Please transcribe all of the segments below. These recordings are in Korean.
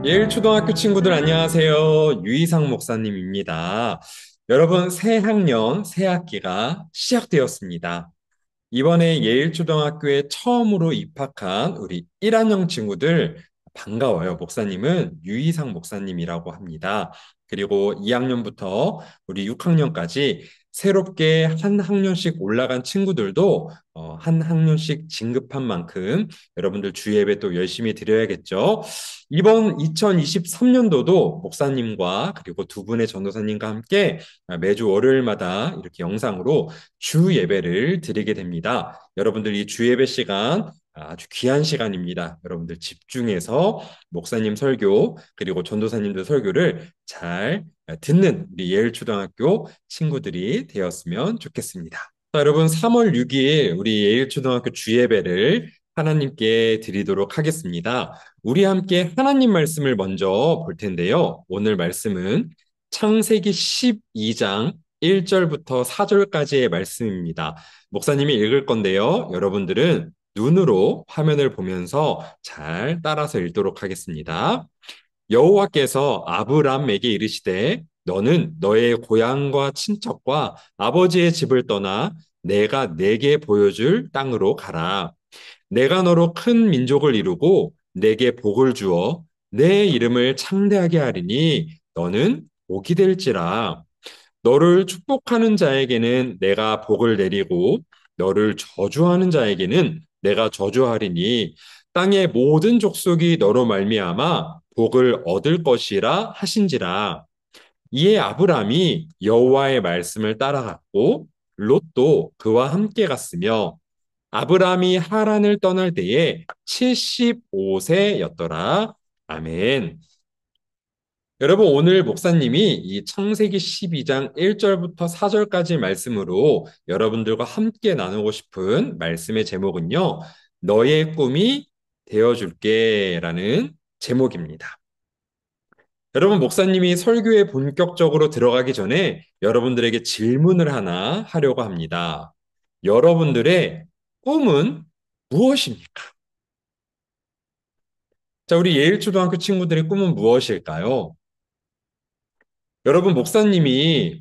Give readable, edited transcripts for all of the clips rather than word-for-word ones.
예일초등학교 친구들 안녕하세요. 유이상 목사님입니다. 여러분, 새 학년, 새 학기가 시작되었습니다. 이번에 예일초등학교에 처음으로 입학한 우리 1학년 친구들 반가워요. 목사님은 유이상 목사님이라고 합니다. 그리고 2학년부터 우리 6학년까지 새롭게 한 학년씩 올라간 친구들도 한 학년씩 진급한 만큼 여러분들 주 예배 또 열심히 드려야겠죠. 이번 2023년도도 목사님과 그리고 두 분의 전도사님과 함께 매주 월요일마다 이렇게 영상으로 주 예배를 드리게 됩니다. 여러분들 이 주 예배 시간 아주 귀한 시간입니다. 여러분들 집중해서 목사님 설교 그리고 전도사님들 설교를 잘 듣는 우리 예일초등학교 친구들이 되었으면 좋겠습니다. 자, 여러분 3월 6일 우리 예일초등학교 주 예배를 하나님께 드리도록 하겠습니다. 우리 함께 하나님 말씀을 먼저 볼 텐데요. 오늘 말씀은 창세기 12장 1절부터 4절까지의 말씀입니다. 목사님이 읽을 건데요. 여러분들은 눈으로 화면을 보면서 잘 따라서 읽도록 하겠습니다. 여호와께서 아브람에게 이르시되 너는 너의 고향과 친척과 아버지의 집을 떠나 내가 내게 보여줄 땅으로 가라. 내가 너로 큰 민족을 이루고 내게 복을 주어 내 이름을 창대하게 하리니 너는 복이 될지라. 너를 축복하는 자에게는 내가 복을 내리고 너를 저주하는 자에게는 내가 저주하리니 땅의 모든 족속이 너로 말미암아 복을 얻을 것이라 하신지라. 이에 아브람이 여호와의 말씀을 따라갔고 롯도 그와 함께 갔으며 아브람이 하란을 떠날 때에 75세였더라. 아멘. 여러분, 오늘 목사님이 이 창세기 12장 1절부터 4절까지 말씀으로 여러분들과 함께 나누고 싶은 말씀의 제목은요, 너의 꿈이 되어줄게 라는 제목입니다. 여러분, 목사님이 설교에 본격적으로 들어가기 전에 여러분들에게 질문을 하나 하려고 합니다. 여러분들의 꿈은 무엇입니까? 자, 우리 예일초등학교 친구들의 꿈은 무엇일까요? 여러분, 목사님이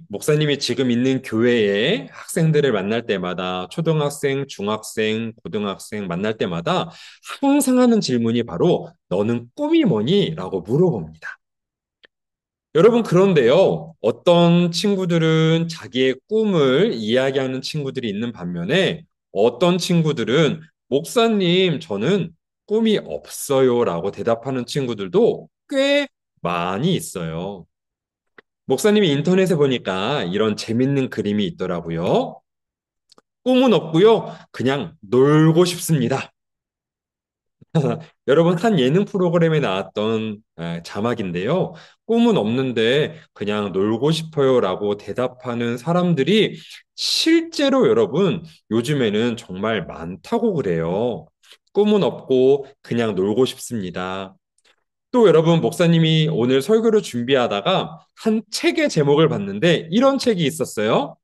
지금 있는 교회의 학생들을 만날 때마다, 초등학생, 중학생, 고등학생 만날 때마다 항상 하는 질문이 바로, 너는 꿈이 뭐니? 라고 물어봅니다. 여러분, 그런데요, 어떤 친구들은 자기의 꿈을 이야기하는 친구들이 있는 반면에, 어떤 친구들은, 목사님, 저는 꿈이 없어요. 라고 대답하는 친구들도 꽤 많이 있어요. 목사님이 인터넷에 보니까 이런 재밌는 그림이 있더라고요. 꿈은 없고요. 그냥 놀고 싶습니다. 여러분, 한 예능 프로그램에 나왔던 자막인데요. 꿈은 없는데 그냥 놀고 싶어요라고 대답하는 사람들이 실제로 여러분, 요즘에는 정말 많다고 그래요. 꿈은 없고 그냥 놀고 싶습니다. 또 여러분, 목사님이 오늘 설교를 준비하다가 한 책의 제목을 봤는데 이런 책이 있었어요.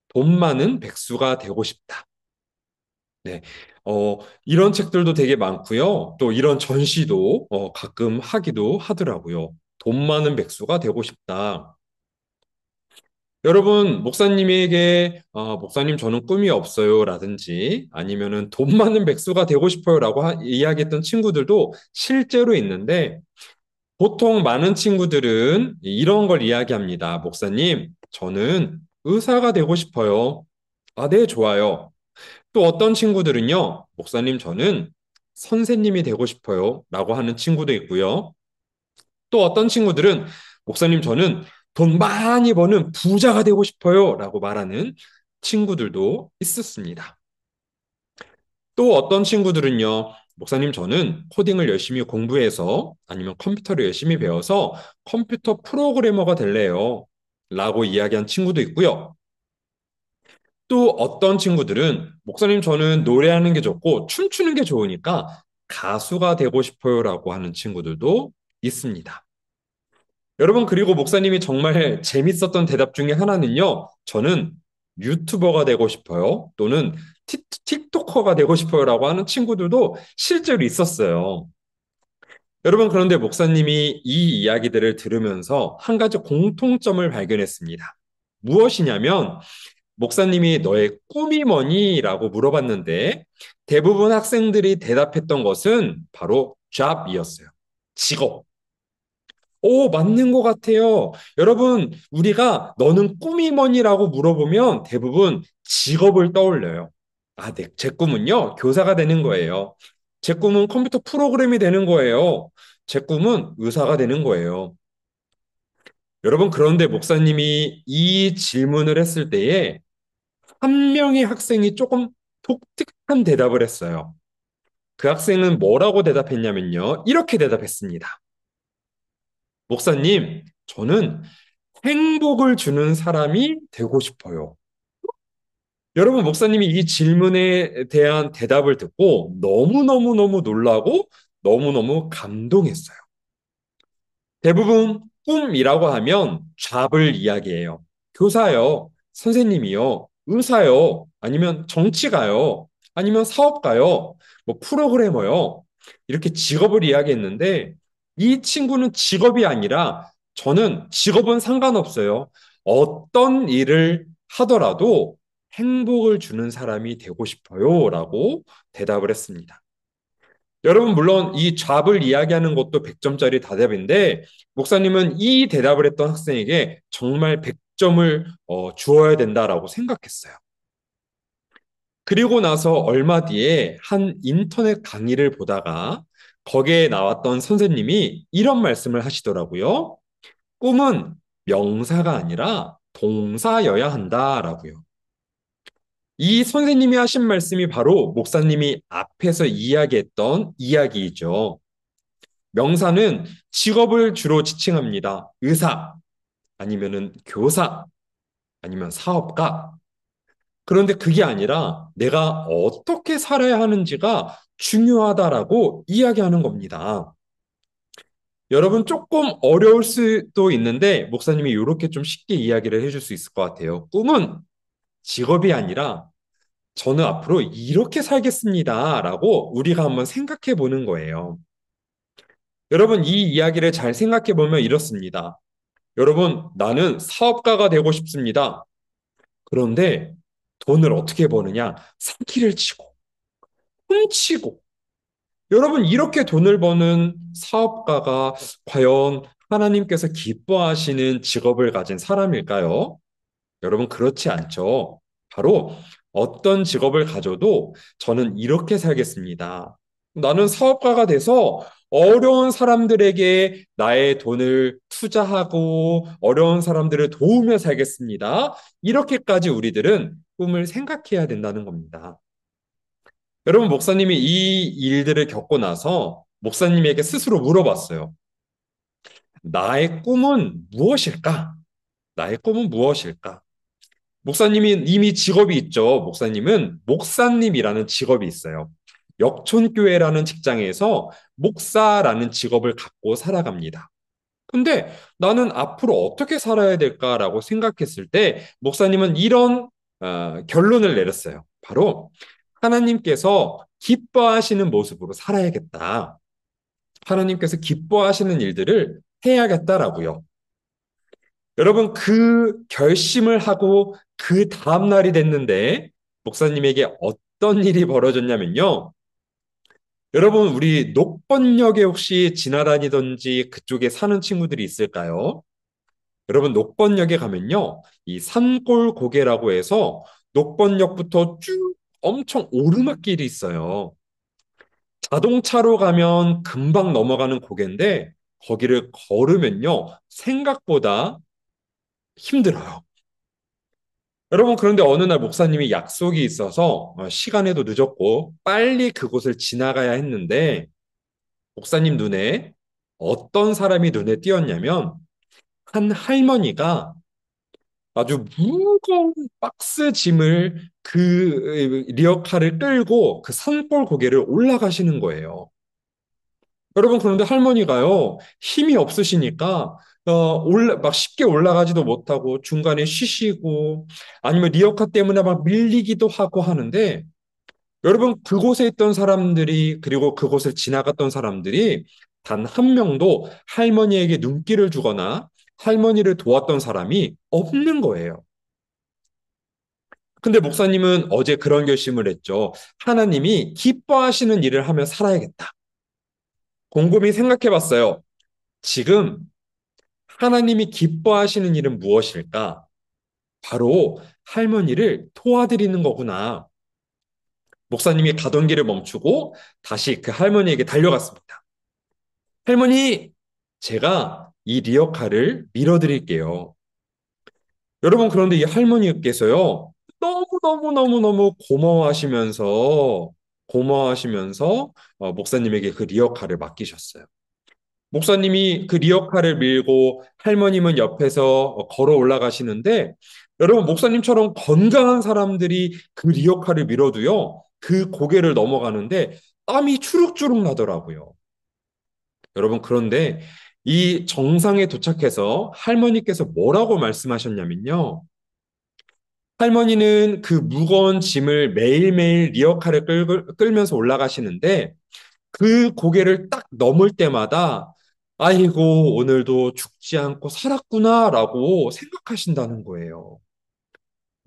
돈 많은 백수가 되고 싶다. 네. 이런 책들도 되게 많고요. 또 이런 전시도 가끔 하기도 하더라고요. 돈 많은 백수가 되고 싶다. 여러분, 목사님에게, 목사님, 저는 꿈이 없어요. 라든지, 아니면은 돈 많은 백수가 되고 싶어요. 라고 이야기했던 친구들도 실제로 있는데, 보통 많은 친구들은 이런 걸 이야기합니다. 목사님, 저는 의사가 되고 싶어요. 아, 네, 좋아요. 또 어떤 친구들은요, 목사님, 저는 선생님이 되고 싶어요. 라고 하는 친구도 있고요. 또 어떤 친구들은, 목사님, 저는 돈 많이 버는 부자가 되고 싶어요. 라고 말하는 친구들도 있었습니다. 또 어떤 친구들은요, 목사님, 저는 코딩을 열심히 공부해서 아니면 컴퓨터를 열심히 배워서 컴퓨터 프로그래머가 될래요. 라고 이야기한 친구도 있고요. 또 어떤 친구들은 목사님 저는 노래하는 게 좋고 춤추는 게 좋으니까 가수가 되고 싶어요라고 하는 친구들도 있습니다. 여러분 그리고 목사님이 정말 재밌었던 대답 중에 하나는요. 저는 유튜버가 되고 싶어요. 또는 틱토커가 되고 싶어요라고 하는 친구들도 실제로 있었어요. 여러분, 그런데 목사님이 이 이야기들을 들으면서 한 가지 공통점을 발견했습니다. 무엇이냐면, 목사님이 너의 꿈이 뭐니? 라고 물어봤는데, 대부분 학생들이 대답했던 것은 바로 job이었어요. 직업. 오, 맞는 것 같아요. 여러분, 우리가 너는 꿈이 뭐니라고 물어보면 대부분 직업을 떠올려요. 아, 네, 제 꿈은요, 교사가 되는 거예요. 제 꿈은 컴퓨터 프로그램이 되는 거예요. 제 꿈은 의사가 되는 거예요. 여러분, 그런데 목사님이 이 질문을 했을 때에 한 명의 학생이 조금 독특한 대답을 했어요. 그 학생은 뭐라고 대답했냐면요. 이렇게 대답했습니다. 목사님, 저는 행복을 주는 사람이 되고 싶어요. 여러분, 목사님이 이 질문에 대한 대답을 듣고 너무너무너무 놀라고 너무너무 감동했어요. 대부분 꿈이라고 하면 잡을 이야기해요. 교사요, 선생님이요, 의사요, 아니면 정치가요, 아니면 사업가요, 뭐 프로그래머요. 이렇게 직업을 이야기했는데 이 친구는 직업이 아니라 저는 직업은 상관없어요. 어떤 일을 하더라도 행복을 주는 사람이 되고 싶어요. 라고 대답을 했습니다. 여러분, 물론 이 잡을 이야기하는 것도 100점짜리 대답인데, 목사님은 이 대답을 했던 학생에게 정말 100점을 주어야 된다라고 생각했어요. 그리고 나서 얼마 뒤에 한 인터넷 강의를 보다가 거기에 나왔던 선생님이 이런 말씀을 하시더라고요. 꿈은 명사가 아니라 동사여야 한다라고요. 이 선생님이 하신 말씀이 바로 목사님이 앞에서 이야기했던 이야기이죠. 명사는 직업을 주로 지칭합니다. 의사, 아니면은 교사, 아니면 사업가. 그런데 그게 아니라 내가 어떻게 살아야 하는지가 중요하다라고 이야기하는 겁니다. 여러분 조금 어려울 수도 있는데 목사님이 이렇게 좀 쉽게 이야기를 해줄 수 있을 것 같아요. 꿈은 직업이 아니라 저는 앞으로 이렇게 살겠습니다라고 우리가 한번 생각해 보는 거예요. 여러분 이 이야기를 잘 생각해 보면 이렇습니다. 여러분, 나는 사업가가 되고 싶습니다. 그런데 돈을 어떻게 버느냐? 사기를 치고, 훔치고. 여러분, 이렇게 돈을 버는 사업가가 과연 하나님께서 기뻐하시는 직업을 가진 사람일까요? 여러분, 그렇지 않죠. 바로 어떤 직업을 가져도 저는 이렇게 살겠습니다. 나는 사업가가 돼서 어려운 사람들에게 나의 돈을 투자하고 어려운 사람들을 도우며 살겠습니다. 이렇게까지 우리들은 꿈을 생각해야 된다는 겁니다. 여러분, 목사님이 이 일들을 겪고 나서 목사님에게 스스로 물어봤어요. 나의 꿈은 무엇일까? 나의 꿈은 무엇일까? 목사님이 이미 직업이 있죠. 목사님은 목사님이라는 직업이 있어요. 역촌교회라는 직장에서 목사라는 직업을 갖고 살아갑니다. 근데 나는 앞으로 어떻게 살아야 될까라고 생각했을 때 목사님은 이런 결론을 내렸어요. 바로 하나님께서 기뻐하시는 모습으로 살아야겠다. 하나님께서 기뻐하시는 일들을 해야겠다라고요. 여러분, 그 결심을 하고 그 다음날이 됐는데, 목사님에게 어떤 일이 벌어졌냐면요. 여러분, 우리 녹번역에 혹시 지나다니던지 그쪽에 사는 친구들이 있을까요? 여러분, 녹번역에 가면요. 이 산골 고개라고 해서 녹번역부터 쭉 엄청 오르막길이 있어요. 자동차로 가면 금방 넘어가는 고개인데, 거기를 걸으면요. 생각보다 힘들어요. 여러분, 그런데 어느 날 목사님이 약속이 있어서 시간에도 늦었고 빨리 그곳을 지나가야 했는데 목사님 눈에 어떤 사람이 눈에 띄었냐면 한 할머니가 아주 무거운 박스 짐을 그 리어카를 끌고 그 산골 고개를 올라가시는 거예요. 여러분, 그런데 할머니가요, 힘이 없으시니까, 막 쉽게 올라가지도 못하고 중간에 쉬시고, 아니면 리어카 때문에 막 밀리기도 하고 하는데, 여러분, 그곳에 있던 사람들이, 그리고 그곳을 지나갔던 사람들이 단 한 명도 할머니에게 눈길을 주거나 할머니를 도왔던 사람이 없는 거예요. 근데 목사님은 어제 그런 결심을 했죠. 하나님이 기뻐하시는 일을 하며 살아야겠다. 곰곰이 생각해 봤어요. 지금 하나님이 기뻐하시는 일은 무엇일까? 바로 할머니를 도와드리는 거구나. 목사님이 가던 길을 멈추고 다시 그 할머니에게 달려갔습니다. 할머니, 제가 이 리어카를 밀어드릴게요. 여러분, 그런데 이 할머니께서요, 너무너무너무너무 고마워하시면서, 목사님에게 그 리어카를 맡기셨어요. 목사님이 그 리어카를 밀고 할머님은 옆에서 걸어 올라가시는데, 여러분, 목사님처럼 건강한 사람들이 그 리어카를 밀어도요, 그 고개를 넘어가는데 땀이 추룩추룩 나더라고요. 여러분, 그런데 이 정상에 도착해서 할머니께서 뭐라고 말씀하셨냐면요. 할머니는 그 무거운 짐을 매일매일 리어카를 끌면서 올라가시는데 그 고개를 딱 넘을 때마다 아이고, 오늘도 죽지 않고 살았구나라고 생각하신다는 거예요.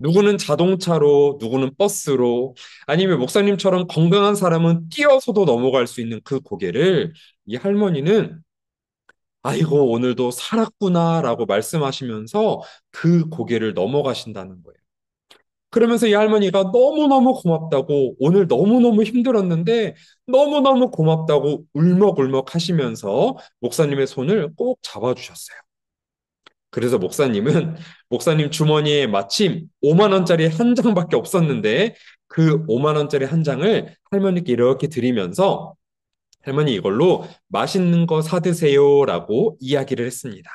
누구는 자동차로, 누구는 버스로, 아니면 목사님처럼 건강한 사람은 뛰어서도 넘어갈 수 있는 그 고개를 이 할머니는 아이고, 오늘도 살았구나라고 말씀하시면서 그 고개를 넘어가신다는 거예요. 그러면서 이 할머니가 너무너무 고맙다고 오늘 너무너무 힘들었는데 너무너무 고맙다고 울먹울먹 하시면서 목사님의 손을 꼭 잡아주셨어요. 그래서 목사님은 목사님 주머니에 마침 5만 원짜리 한 장밖에 없었는데 그 5만 원짜리 한 장을 할머니께 이렇게 드리면서 할머니 이걸로 맛있는 거 사드세요라고 이야기를 했습니다.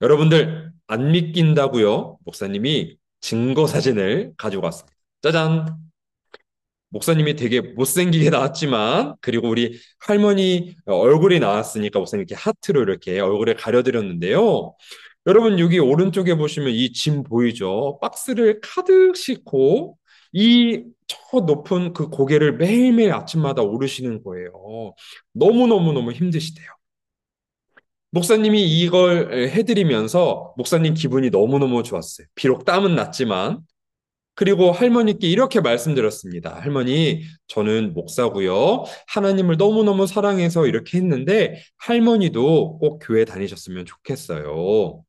여러분들 안 믿긴다고요? 목사님이 증거 사진을 가지고 왔습니다. 짜잔! 목사님이 되게 못생기게 나왔지만 그리고 우리 할머니 얼굴이 나왔으니까 목사님 이렇게 하트로 이렇게 얼굴에 가려드렸는데요. 여러분 여기 오른쪽에 보시면 이 짐 보이죠? 박스를 가득 싣고 이 저 높은 그 고개를 매일매일 아침마다 오르시는 거예요. 너무너무너무 힘드시대요. 목사님이 이걸 해드리면서 목사님 기분이 너무너무 좋았어요. 비록 땀은 났지만. 그리고 할머니께 이렇게 말씀드렸습니다. 할머니, 저는 목사고요. 하나님을 너무너무 사랑해서 이렇게 했는데 할머니도 꼭 교회 다니셨으면 좋겠어요.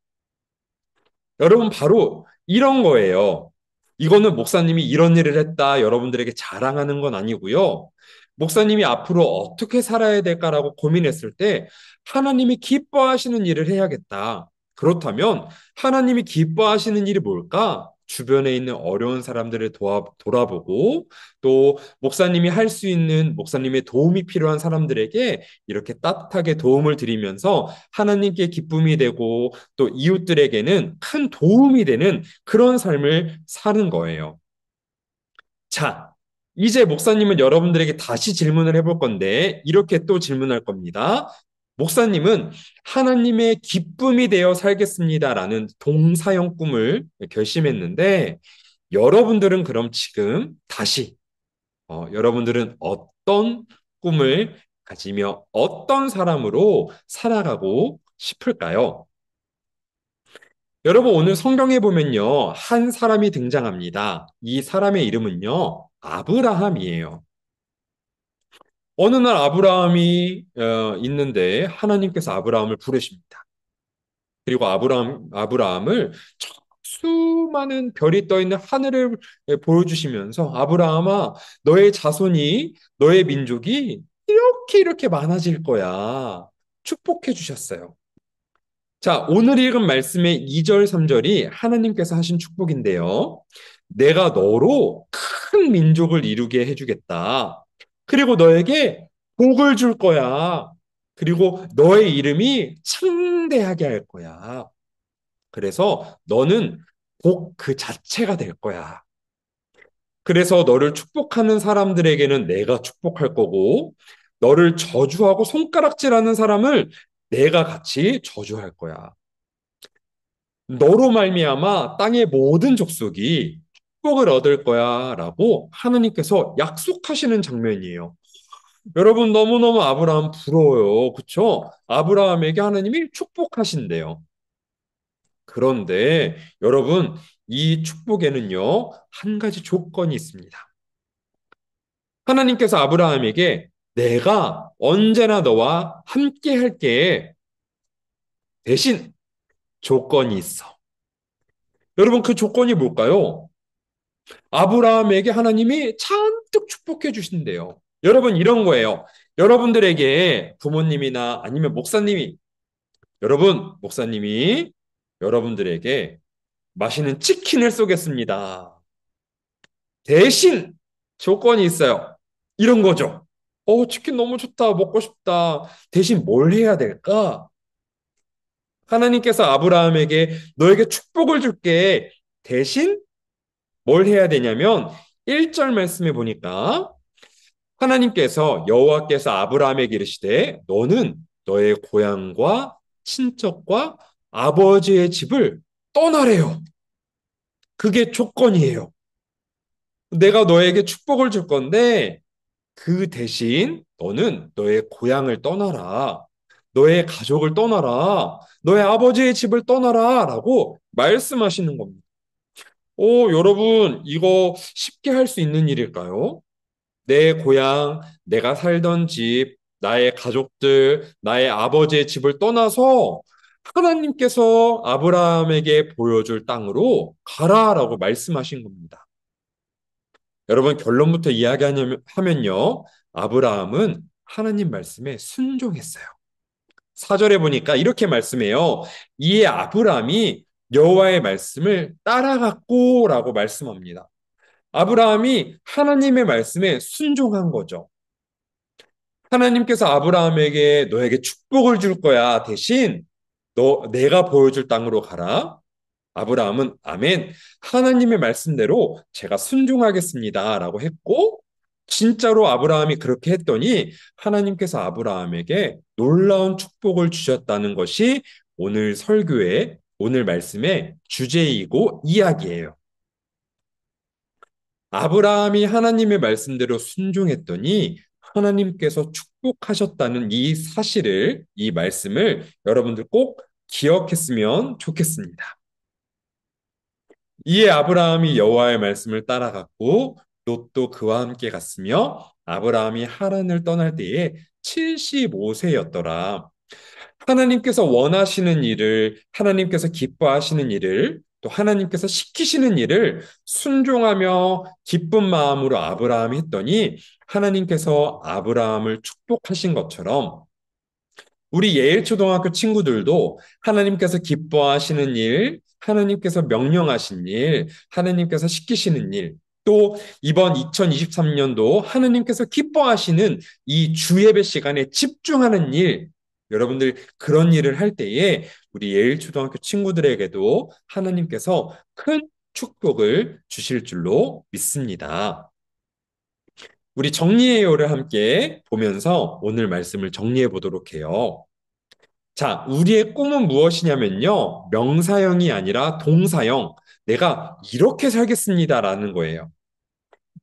여러분, 바로 이런 거예요. 이거는 목사님이 이런 일을 했다, 여러분들에게 자랑하는 건 아니고요. 목사님이 앞으로 어떻게 살아야 될까라고 고민했을 때 하나님이 기뻐하시는 일을 해야겠다. 그렇다면 하나님이 기뻐하시는 일이 뭘까? 주변에 있는 어려운 사람들을 돌아보고 또 목사님이 할 수 있는 목사님의 도움이 필요한 사람들에게 이렇게 따뜻하게 도움을 드리면서 하나님께 기쁨이 되고 또 이웃들에게는 큰 도움이 되는 그런 삶을 사는 거예요. 자, 이제 목사님은 여러분들에게 다시 질문을 해볼 건데, 이렇게 또 질문할 겁니다. 목사님은 하나님의 기쁨이 되어 살겠습니다라는 동사형 꿈을 결심했는데, 여러분들은 그럼 지금 다시, 여러분들은 어떤 꿈을 가지며 어떤 사람으로 살아가고 싶을까요? 여러분, 오늘 성경에 보면요, 한 사람이 등장합니다. 이 사람의 이름은요, 아브라함이에요. 어느 날 아브라함이 있는데 하나님께서 아브라함을 부르십니다. 그리고 아브라함을 저 수많은 별이 떠 있는 하늘을 보여주시면서 아브라함아, 너의 자손이, 너의 민족이 이렇게 많아질 거야. 축복해 주셨어요. 자, 오늘 읽은 말씀의 2절, 3절이 하나님께서 하신 축복인데요. 내가 너로 큰 민족을 이루게 해주겠다. 그리고 너에게 복을 줄 거야. 그리고 너의 이름이 창대하게 할 거야. 그래서 너는 복 그 자체가 될 거야. 그래서 너를 축복하는 사람들에게는 내가 축복할 거고, 너를 저주하고 손가락질하는 사람을 내가 같이 저주할 거야. 너로 말미암아 땅의 모든 족속이 축복을 얻을 거야라고 하나님께서 약속하시는 장면이에요. 여러분 너무너무 아브라함 부러워요. 그쵸? 아브라함에게 하나님이 축복하신대요. 그런데 여러분 이 축복에는요, 한 가지 조건이 있습니다. 하나님께서 아브라함에게 내가 언제나 너와 함께 할게 대신 조건이 있어. 여러분 그 조건이 뭘까요? 아브라함에게 하나님이 잔뜩 축복해 주신대요. 여러분 이런 거예요. 여러분들에게 부모님이나 아니면 목사님이 여러분 목사님이 여러분들에게 맛있는 치킨을 쏘겠습니다. 대신 조건이 있어요. 이런 거죠. 치킨 너무 좋다. 먹고 싶다. 대신 뭘 해야 될까? 하나님께서 아브라함에게 너에게 축복을 줄게. 대신 뭘 해야 되냐면 1절 말씀에 보니까 하나님께서 여호와께서 아브라함에게 이르시되 너는 너의 고향과 친척과 아버지의 집을 떠나래요. 그게 조건이에요. 내가 너에게 축복을 줄 건데 그 대신 너는 너의 고향을 떠나라. 너의 가족을 떠나라. 너의 아버지의 집을 떠나라. 라고 말씀하시는 겁니다. 여러분, 이거 쉽게 할 수 있는 일일까요? 내 고향, 내가 살던 집, 나의 가족들, 나의 아버지의 집을 떠나서 하나님께서 아브라함에게 보여줄 땅으로 가라라고 말씀하신 겁니다. 여러분, 결론부터 이야기하면요. 아브라함은 하나님 말씀에 순종했어요. 4절에 보니까 이렇게 말씀해요. 이에 아브라함이 여호와의 말씀을 따라갔고라고 말씀합니다. 아브라함이 하나님의 말씀에 순종한 거죠. 하나님께서 아브라함에게 너에게 축복을 줄 거야. 대신 내가 보여줄 땅으로 가라. 아브라함은 아멘. 하나님의 말씀대로 제가 순종하겠습니다라고 했고 진짜로 아브라함이 그렇게 했더니 하나님께서 아브라함에게 놀라운 축복을 주셨다는 것이 오늘 설교의 오늘 말씀의 주제이고 이야기예요. 아브라함이 하나님의 말씀대로 순종했더니 하나님께서 축복하셨다는 이 사실을, 이 말씀을 여러분들 꼭 기억했으면 좋겠습니다. 이에 아브라함이 여호와의 말씀을 따라갔고 롯도 그와 함께 갔으며 아브라함이 하란을 떠날 때에 75세였더라. 하나님께서 원하시는 일을, 하나님께서 기뻐하시는 일을, 또 하나님께서 시키시는 일을 순종하며 기쁜 마음으로 아브라함이 했더니 하나님께서 아브라함을 축복하신 것처럼 우리 예일초등학교 친구들도 하나님께서 기뻐하시는 일, 하나님께서 명령하신 일, 하나님께서 시키시는 일, 또 이번 2023년도 하나님께서 기뻐하시는 이 주예배 시간에 집중하는 일, 여러분들 그런 일을 할 때에 우리 예일초등학교 친구들에게도 하나님께서 큰 축복을 주실 줄로 믿습니다. 우리 정리해요를 함께 보면서 오늘 말씀을 정리해 보도록 해요. 자, 우리의 꿈은 무엇이냐면요. 명사형이 아니라 동사형. 내가 이렇게 살겠습니다라는 거예요.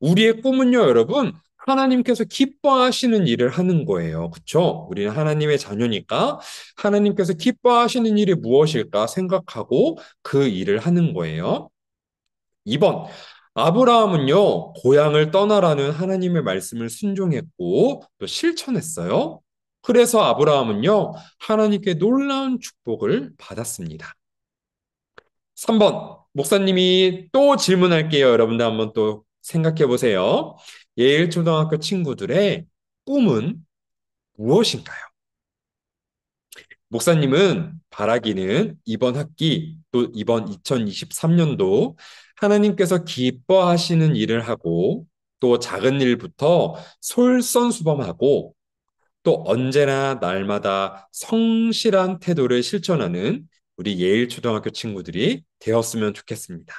우리의 꿈은요, 여러분, 하나님께서 기뻐하시는 일을 하는 거예요. 그쵸? 우리는 하나님의 자녀니까 하나님께서 기뻐하시는 일이 무엇일까 생각하고 그 일을 하는 거예요. 2번, 아브라함은요, 고향을 떠나라는 하나님의 말씀을 순종했고 또 실천했어요. 그래서 아브라함은요, 하나님께 놀라운 축복을 받았습니다. 3번, 목사님이 또 질문할게요. 여러분들 한번 또 생각해 보세요. 예일초등학교 친구들의 꿈은 무엇인가요? 목사님은 바라기는 이번 학기 또 이번 2023년도 하나님께서 기뻐하시는 일을 하고 또 작은 일부터 솔선수범하고 또 언제나 날마다 성실한 태도를 실천하는 우리 예일초등학교 친구들이 되었으면 좋겠습니다.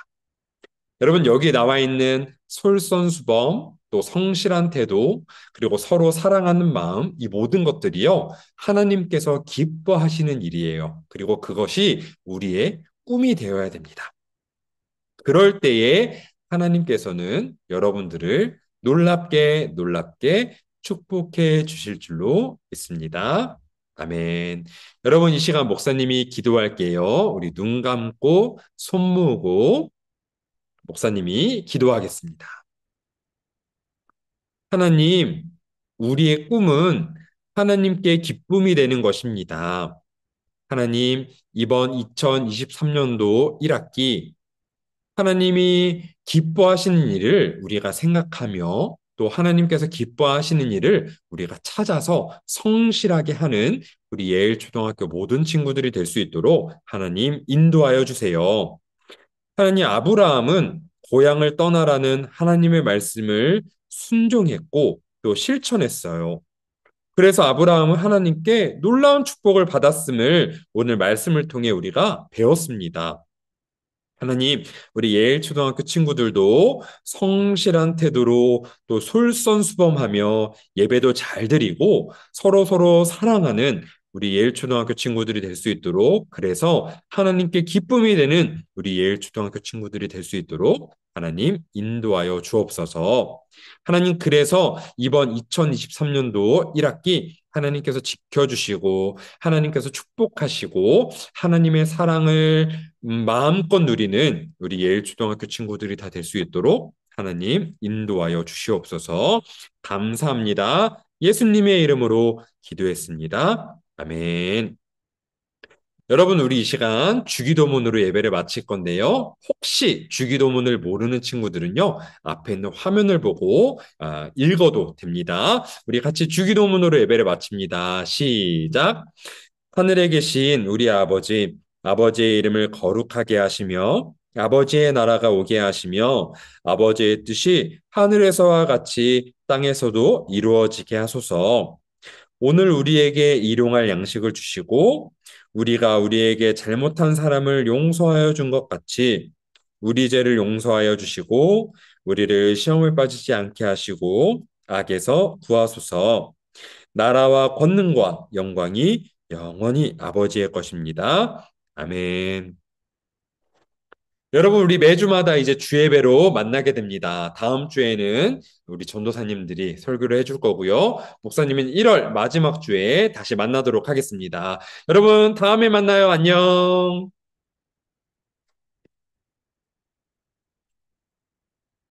여러분 여기 나와 있는 솔선수범, 또 성실한 태도, 그리고 서로 사랑하는 마음, 이 모든 것들이요. 하나님께서 기뻐하시는 일이에요. 그리고 그것이 우리의 꿈이 되어야 됩니다. 그럴 때에 하나님께서는 여러분들을 놀랍게 놀랍게 축복해 주실 줄로 믿습니다. 아멘. 여러분, 이 시간 목사님이 기도할게요. 우리 눈 감고 손 모으고 목사님이 기도하겠습니다. 하나님, 우리의 꿈은 하나님께 기쁨이 되는 것입니다. 하나님, 이번 2023년도 1학기 하나님이 기뻐하시는 일을 우리가 생각하며 또 하나님께서 기뻐하시는 일을 우리가 찾아서 성실하게 하는 우리 예일초등학교 모든 친구들이 될 수 있도록 하나님 인도하여 주세요. 하나님 아브라함은 고향을 떠나라는 하나님의 말씀을 순종했고 또 실천했어요. 그래서 아브라함은 하나님께 놀라운 축복을 받았음을 오늘 말씀을 통해 우리가 배웠습니다. 하나님, 우리 예일초등학교 친구들도 성실한 태도로 또 솔선수범하며 예배도 잘 드리고 서로서로 사랑하는 우리 예일초등학교 친구들이 될 수 있도록 그래서 하나님께 기쁨이 되는 우리 예일초등학교 친구들이 될 수 있도록 하나님 인도하여 주옵소서. 하나님 그래서 이번 2023년도 1학기 하나님께서 지켜주시고 하나님께서 축복하시고 하나님의 사랑을 마음껏 누리는 우리 예일초등학교 친구들이 다 될 수 있도록 하나님 인도하여 주시옵소서. 감사합니다. 예수님의 이름으로 기도했습니다. 아멘. 여러분, 우리 이 시간 주기도문으로 예배를 마칠 건데요. 혹시 주기도문을 모르는 친구들은요, 앞에 있는 화면을 보고 읽어도 됩니다. 우리 같이 주기도문으로 예배를 마칩니다. 시작. 하늘에 계신 우리 아버지, 아버지의 이름을 거룩하게 하시며, 아버지의 나라가 오게 하시며, 아버지의 뜻이 하늘에서와 같이 땅에서도 이루어지게 하소서. 오늘 우리에게 일용할 양식을 주시고, 우리가 우리에게 잘못한 사람을 용서하여 준 것 같이, 우리 죄를 용서하여 주시고, 우리를 시험에 빠지지 않게 하시고, 악에서 구하소서. 나라와 권능과 영광이 영원히 아버지의 것입니다. 아멘. 여러분, 우리 매주마다 이제 주예배로 만나게 됩니다. 다음 주에는 우리 전도사님들이 설교를 해줄 거고요. 목사님은 1월 마지막 주에 다시 만나도록 하겠습니다. 여러분, 다음에 만나요. 안녕.